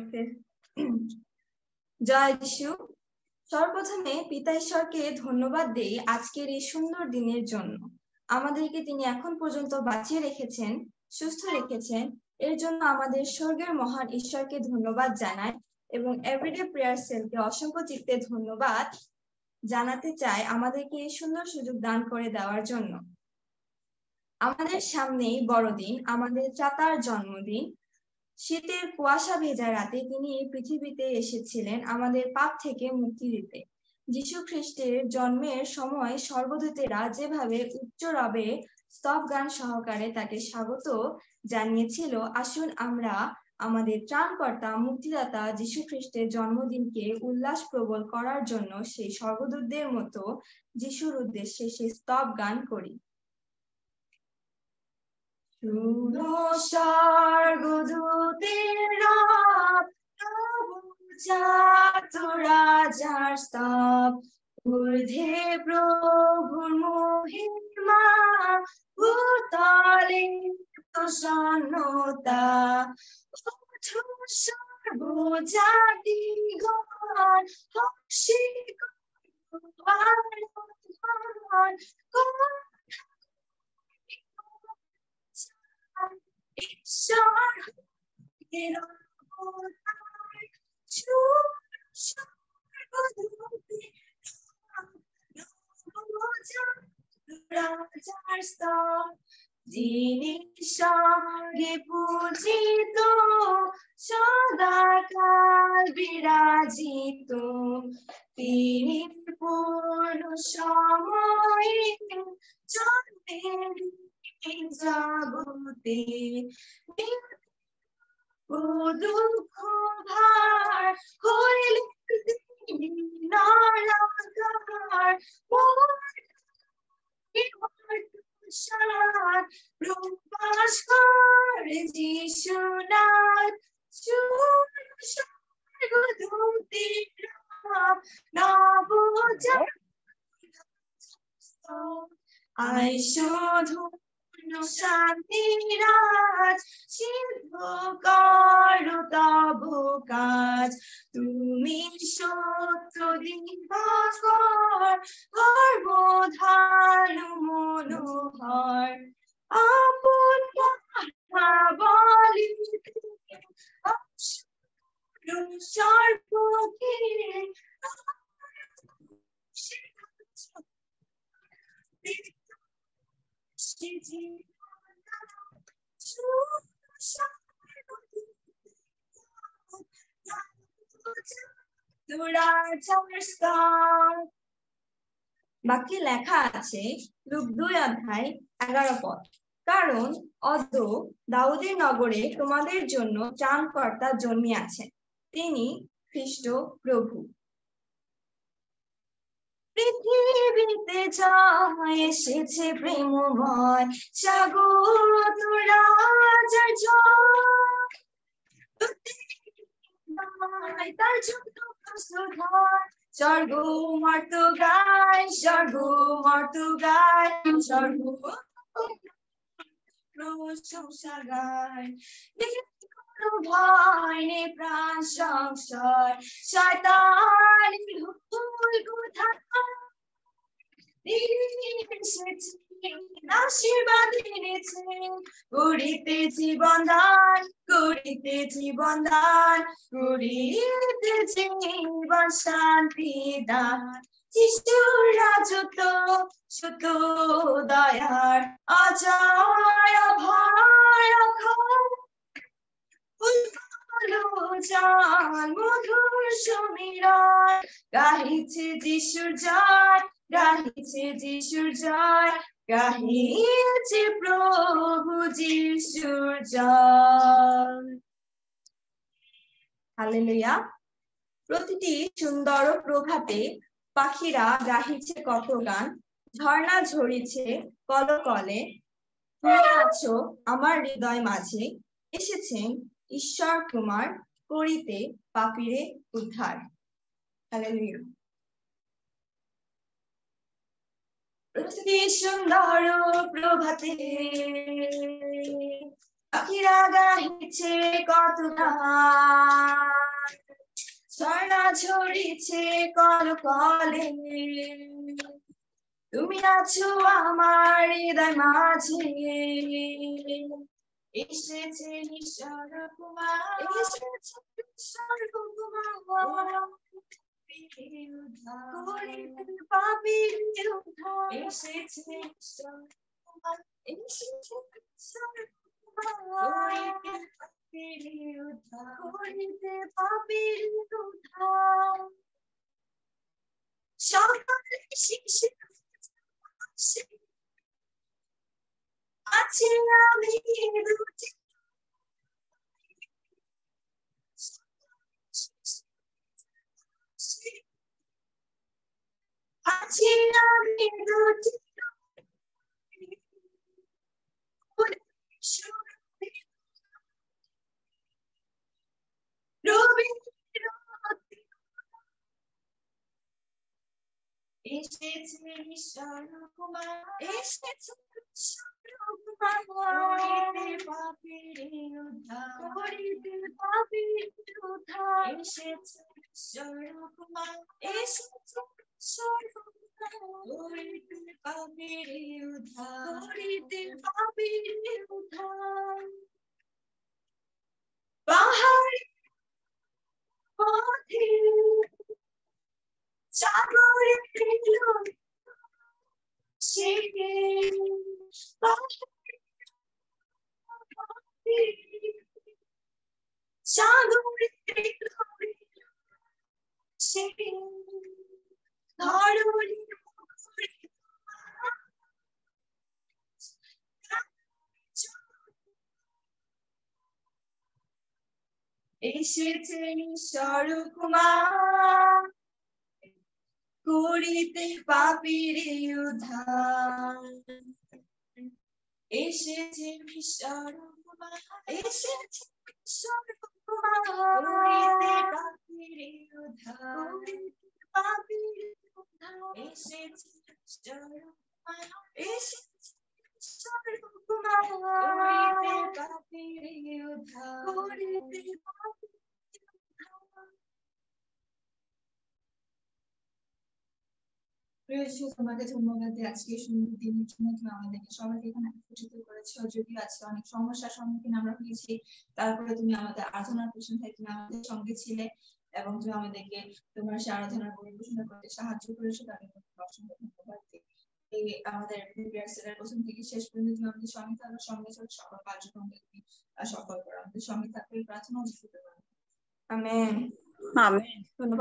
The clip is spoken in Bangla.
ওকে। জয় যিশু। সর্বপ্রথমে পিতা ঈশ্বরকে ধন্যবাদ দেই আজকের এই সুন্দর দিনের জন্য। আমাদেরকে তিনি এখন পর্যন্ত বাঁচিয়ে রেখেছেন, সুস্থ রেখেছেন, এর জন্য আমাদের স্বর্গের মহান ঈশ্বরকে ধন্যবাদ জানাই এবং এভরিডে প্রেয়ার সেলকে অসংখ্য চিত্তে ধন্যবাদ জানাতে চাই আমাদেরকে এই সুন্দর সুযোগ দান করে দেওয়ার জন্য। আমাদের সামনেই বড়দিন, আমাদের চাতার জন্মদিন। শীতের কুয়াশা ভেজা রাতে তিনি এই পৃথিবীতে এসেছিলেন আমাদের পাপ থেকে মুক্তি দিতে। যীশু খ্রিস্টের জন্মের সময় সর্বদূতেরা যেভাবে উচ্চ রবে স্তব গান সহকারে তাকে স্বাগত জানিয়েছিল, আসুন আমরা আমাদের ত্রাণকর্তা মুক্তিদাতা যীশু খ্রিস্টের জন্মদিনকে উল্লাস প্রবল করার জন্য সেই স্বর্গদূতদের মতো যীশুর উদ্দেশ্যে সেই স্তব গান করি। শুনো স্বর্গদূতের রব, প্রভু জাত রাজার স্তব, ঊর্ধ্বে প্রভুর মহিমা, ভূতলে প্রসন্নতা। ওঠো সর্বজাতিগণ, হর্ষে আরাধন, ঈশ্বর রাজার স্তব, যিনি সঙ্গে পূজিত, সদাকাল বিরাজিত, তিনি পূর্ণ সময়ে জন্মের জগতে ও দুঃখ ভার হইলে নারাকার, প্রকাশ করে যিশুনাথ, স্বর্গদূতের নবজাত আইসো শান্তিরাজ, সিদ্ধ করো তব কাজ। তুমি সত্য দিবাকর, গর্ভধারু মনোহর, আপন কথা বলিতে সর্বকে বাকি লেখা আছে লুক 2:11 পদ, কারণ অদ্য দাউদের নগরে তোমাদের জন্য ত্রাণকর্তা জন্মিয়াছেন, তিনি খ্রিস্ট প্রভু। পৃথিবীতে জয় এসেছে প্রেমময়, স্বাগত রাজার জয়, তার জন্য প্রস্তুত, স্বর্গ মর্ত গায়, স্বর্গ মর্ত গায়, স্বর্গ প্রশংসা গায়। ভয় নেই প্রাণ সংশয়, শয়তানের হুকুল কোথায়, আশীর্বাদ এনেছে, করিতে জীবন দান, করিতে জীবন দান, করিতে জীবন শান্তি দান। যিশুর রাজত্ব সত্য দয়ার অজয় ভয় মধুর সমীরণ, গাহিছে যিশুর জয়, গাহিছে যিশুর জয়, গাহিছে প্রভু যিশুর জয়। হালেলুয়া। প্রতিটি সুন্দর প্রভাতে পাখিরা গাহিছে কত গান, ঝর্ণা ঝরিছে কলকলে, তুমি আছো আমার হৃদয় মাঝে, এসেছেন ঈশ্বর কুমার, করিতে পাপীরে উদ্ধার। হালেলুয়া। প্রতি সুন্দর প্রভাতে পাখিরা গাহিছে কত গান, ঝর্ণা ঝরিছে কলকলে, তুমি আছো আমার হৃদয় মাঝে, এসেছে ঈশ্বর কুমার, এসেছে ঈশ্বর কুমার, পাপীর উদ্ধার, এসেছে ঈশ্বর কুমার, এসেছে ঈশ্বর কুমার, পাপীর উদ্ধার, করিতে পাপীর উদ্ধার। সকালে শিশু আছি আমি দুটি, আছি আমি দুটি, এসেছে ঈশ্বর কুমার, এসেছে ঈশ্বর কুমার, করিতে পাপীর উদ্ধার, করিতে পাপীর উদ্ধার, এসেছে ঈশ্বর কুমার, এসেছে ঈশ্বর কুমার, করিতে পাপীর উদ্ধার, করিতে পাপীর উদ্ধার। পাহাড়ি পথে সাগরে সেগে, সাগরে সেগে, ধরণী এসেছে ঈশ্বর কুমার, করিতে পাপীর উদ্ধার, এসেছে ঈশ্বর কুমার, এসেছে ঈশ্বর কুমার, করিতে পাপীর উদ্ধার, করিতে পাপীর উদ্ধার, এসেছে ঈশ্বর কুমার, এসেছে ঈশ্বর কুমার, করিতে পাপীর উদ্ধার, করিতে পাপীর উদ্ধার। প্রিয় যিশু, তোমাকে ধন্যবাদ দিই আজকে এই সুন্দর দিনের জন্য। তুমি আমাদেরকে সবাইকে এখানে একত্রিত করেছো, যদিও আজকে অনেক সমস্যার সম্মুখীন আমরা হয়েছি, তারপরে তুমি আমাদের আরাধনার প্রশংসায় তুমি আমাদের সঙ্গে ছিলে এবং তুমি আমাদেরকে তোমার সে আরাধনার পরিবেশনা করতে সাহায্য করেছো, তাদের প্রতি অসংখ্য ধন্যবাদ দিই। এই আমাদের প্রথম থেকে শেষ পর্যন্ত তুমি আমাদের সঙ্গে থাকো, সঙ্গে সঙ্গে সকল কার্যক্রমকে তুমি সফল করো, আমাদের সঙ্গে থাকবে প্রার্থনা। আমেন। আমেন। ধন্যবাদ।